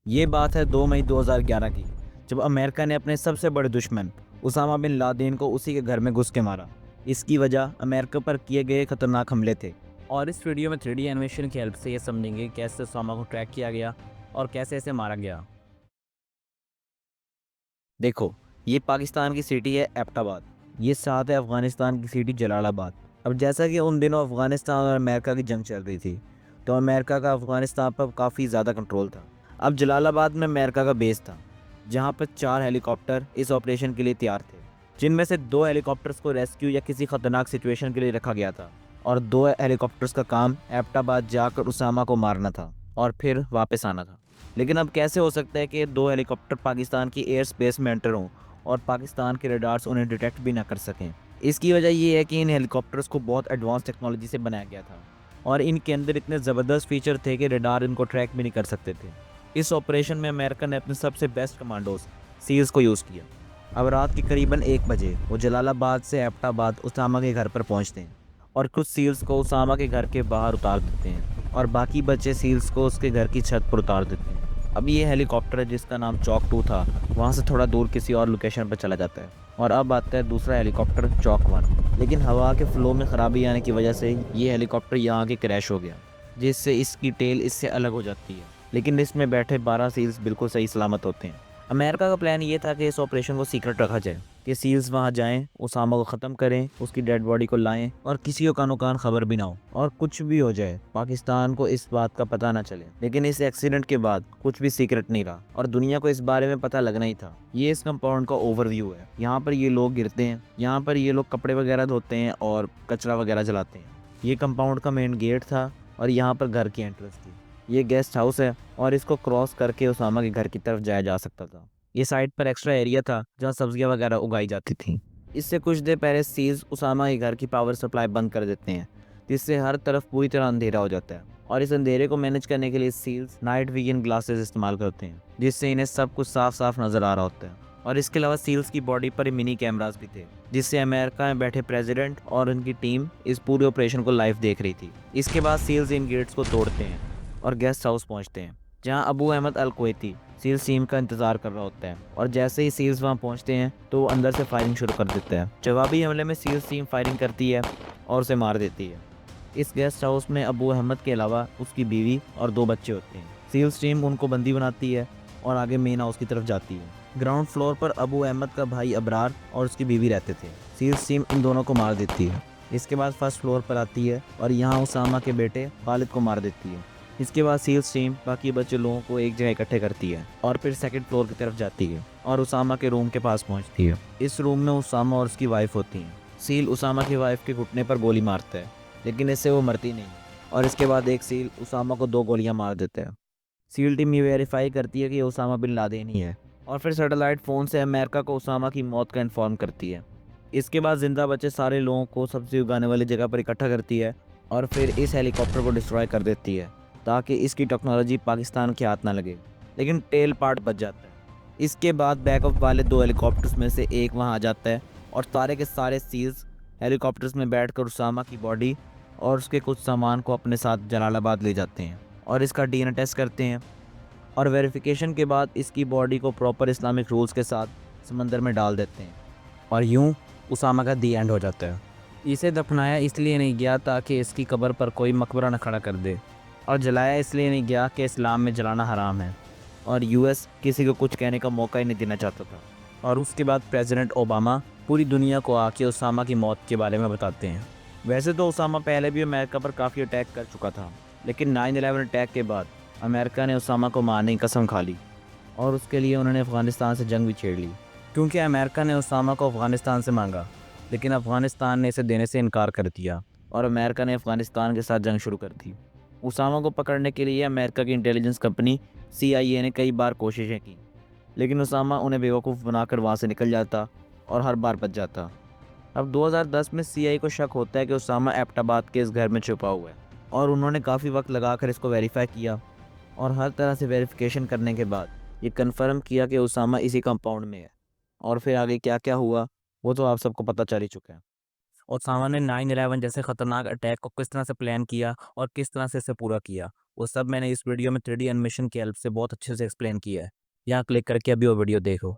ये बात है 2 मई 2011 की, जब अमेरिका ने अपने सबसे बड़े दुश्मन उसामा बिन लादेन को उसी के घर में घुस के मारा। इसकी वजह अमेरिका पर किए गए खतरनाक हमले थे। और इस वीडियो में 3D एनिमेशन की हेल्प से ये समझेंगे कैसे उसामा को ट्रैक किया गया और कैसे इसे मारा गया। देखो, ये पाकिस्तान की सिटी है एबटाबाद। ये साथ है अफ़गानिस्तान की सिटी जलालाबाद। अब जैसा कि उन दिनों अफ़गानिस्तान और अमेरिका की जंग चल रही थी, तो अमेरिका का अफ़गानिस्तान पर काफ़ी ज़्यादा कंट्रोल था। अब जलालाबाद में अमेरिका का बेस था, जहाँ पर 4 हेलीकॉप्टर इस ऑपरेशन के लिए तैयार थे, जिनमें से 2 हेलीकॉप्टर्स को रेस्क्यू या किसी खतरनाक सिचुएशन के लिए रखा गया था, और 2 हेलीकॉप्टर्स का काम एबटाबाद जाकर उसामा को मारना था और फिर वापस आना था। लेकिन अब कैसे हो सकता है कि 2 हेलीकॉप्टर पाकिस्तान की एयर स्पेस में एंटर हों और पाकिस्तान के रडार्स उन्हें डिटेक्ट भी ना कर सकें? इसकी वजह ये है कि इन हेलीकॉप्टर्स को बहुत एडवांस टेक्नोलॉजी से बनाया गया था और इनके अंदर इतने ज़बरदस्त फीचर थे कि रडार इनको ट्रैक भी नहीं कर सकते थे। इस ऑपरेशन में अमेरिका ने अपने सबसे बेस्ट कमांडोज सील्स को यूज़ किया। अब रात के करीबन 1 बजे वो जलालाबाद से एबटाबाद उसामा के घर पर पहुंचते हैं और कुछ सील्स को उसामा के घर के बाहर उतार देते हैं और बाकी बचे सील्स को उसके घर की छत पर उतार देते हैं। अब ये हेलीकॉप्टर है जिसका नाम चौक 2 था, वहाँ से थोड़ा दूर किसी और लोकेशन पर चला जाता है और अब आता है दूसरा हेलीकॉप्टर चौक 1। लेकिन हवा के फ्लो में ख़राबी आने की वजह से ये हेलीकॉप्टर यहाँ आके क्रैश हो गया, जिससे इसकी टेल इससे अलग हो जाती है। लेकिन इसमें बैठे 12 सील्स बिल्कुल सही सलामत होते हैं। अमेरिका का प्लान ये था कि इस ऑपरेशन को सीक्रेट रखा जाए, कि सील्स वहां जाएं, उसामा को ख़त्म करें, उसकी डेड बॉडी को लाएं और किसी को कानो कान खबर भी ना हो, और कुछ भी हो जाए पाकिस्तान को इस बात का पता ना चले। लेकिन इस एक्सीडेंट के बाद कुछ भी सीक्रेट नहीं रहा और दुनिया को इस बारे में पता लगना ही था। ये इस कंपाउंड का ओवरव्यू है। यहाँ पर ये लोग गिरते हैं, यहाँ पर ये लोग कपड़े वगैरह धोते हैं और कचरा वगैरह जलाते हैं। ये कंपाउंड का मेन गेट था और यहाँ पर घर की एंट्रेंस थी। ये गेस्ट हाउस है और इसको क्रॉस करके उसामा के घर की तरफ जाया जा सकता था। ये साइड पर एक्स्ट्रा एरिया था जहाँ सब्जियां वगैरह उगाई जाती थी। इससे कुछ देर पहले सील्स उसामा के घर की पावर सप्लाई बंद कर देते हैं, जिससे हर तरफ पूरी तरह अंधेरा हो जाता है। और इस अंधेरे को मैनेज करने के लिए सील्स नाइट विजन ग्लासेस इस्तेमाल करते हैं, जिससे इन्हें सब कुछ साफ साफ नजर आ रहा होता है। और इसके अलावा सील्स की बॉडी पर मिनी कैमरास भी थे, जिससे अमेरिका में बैठे प्रेसिडेंट और उनकी टीम इस पूरे ऑपरेशन को लाइव देख रही थी। इसके बाद सील्स इन गेट्स को तोड़ते हैं और गेस्ट हाउस पहुंचते हैं, जहां अबू अहमद अल कुवैती सील्स टीम का इंतजार कर रहा होता है। और जैसे ही सील्स वहां पहुंचते हैं तो वो अंदर से फायरिंग शुरू कर देता है। जवाबी हमले में सील्स टीम फायरिंग करती है और उसे मार देती है। इस गेस्ट हाउस में अबू अहमद के अलावा उसकी बीवी और 2 बच्चे होते हैं। सील्स टीम उनको बंदी बनाती है और आगे मेन हाउस की तरफ जाती है। ग्राउंड फ्लोर पर अबू अहमद का भाई अबरार और उसकी बीवी रहते थे। सील्स टीम इन दोनों को मार देती है। इसके बाद फर्स्ट फ्लोर पर आती है और यहाँ उसामा के बेटे खालिद को मार देती है। इसके बाद सील्स टीम बाकी बचे लोगों को एक जगह इकट्ठे करती है और फिर सेकंड फ्लोर की तरफ जाती है और उसामा के रूम के पास पहुंचती है। इस रूम में उसामा और उसकी वाइफ होती हैं। सील उसामा की वाइफ के घुटने पर गोली मारता है, लेकिन इससे वो मरती नहीं और इसके बाद एक सील उसामा को 2 गोलियां मार देता है। सील टीम ये वेरीफाई करती है कि ये उसामा बिन लादेन ही है और फिर सैटेलाइट फ़ोन से अमेरिका को उसामा की मौत का इन्फॉर्म करती है। इसके बाद जिंदा बचे सारे लोगों को सब्जी उगाने वाली जगह पर इकट्ठा करती है और फिर इस हेलीकॉप्टर को डिस्ट्रॉय कर देती है, ताकि इसकी टेक्नोलॉजी पाकिस्तान के हाथ ना लगे। लेकिन टेल पार्ट बच जाता है। इसके बाद बैकअप वाले 2 हेलीकॉप्टर्स में से एक वहां आ जाता है और सारे के सारे सील्स हेलीकॉप्टर्स में बैठकर उसामा की बॉडी और उसके कुछ सामान को अपने साथ जलालाबाद ले जाते हैं और इसका डीएनए टेस्ट करते हैं और वेरिफिकेशन के बाद इसकी बॉडी को प्रॉपर इस्लामिक रूल्स के साथ समंदर में डाल देते हैं और यूं उसामा का दी एंड हो जाता है। इसे दफनाया इसलिए नहीं गया ताकि इसकी कब्र पर कोई मकबरा न खड़ा कर दे, और जलाया इसलिए नहीं गया कि इस्लाम में जलाना हराम है और यूएस किसी को कुछ कहने का मौका ही नहीं देना चाहता था। और उसके बाद प्रेसिडेंट ओबामा पूरी दुनिया को आके उसामा की मौत के बारे में बताते हैं। वैसे तो उसामा पहले भी अमेरिका पर काफ़ी अटैक कर चुका था, लेकिन 9/11 अटैक के बाद अमेरिका ने उसामा को मारने की कसम खा ली और उसके लिए उन्होंने अफ़गानिस्तान से जंग भी छेड़ ली। क्योंकि अमेरिका ने उसामा को अफ़गानिस्तान से मांगा, लेकिन अफ़गानिस्तान ने इसे देने से इनकार कर दिया और अमेरिका ने अफ़गानिस्तान के साथ जंग शुरू कर दी। उसामा को पकड़ने के लिए अमेरिका की इंटेलिजेंस कंपनी CIA ने कई बार कोशिशें की, लेकिन उसामा उन्हें बेवकूफ़ बनाकर वहाँ से निकल जाता और हर बार बच जाता। अब 2010 में CIA को शक होता है कि उसामा एबटाबाद के इस घर में छुपा हुआ है और उन्होंने काफ़ी वक्त लगाकर इसको वेरीफाई किया और हर तरह से वेरिफिकेशन करने के बाद ये कन्फर्म किया कि उसामा इसी कंपाउंड में है। और फिर आगे क्या क्या हुआ वो तो आप सबको पता चल ही चुका है। ओसामा ने 9/11 जैसे खतरनाक अटैक को किस तरह से प्लान किया और किस तरह से इसे पूरा किया, वो सब मैंने इस वीडियो में 3D एनिमेशन की हेल्प से बहुत अच्छे से एक्सप्लेन किया है। यहाँ क्लिक करके अभी वो वीडियो देखो।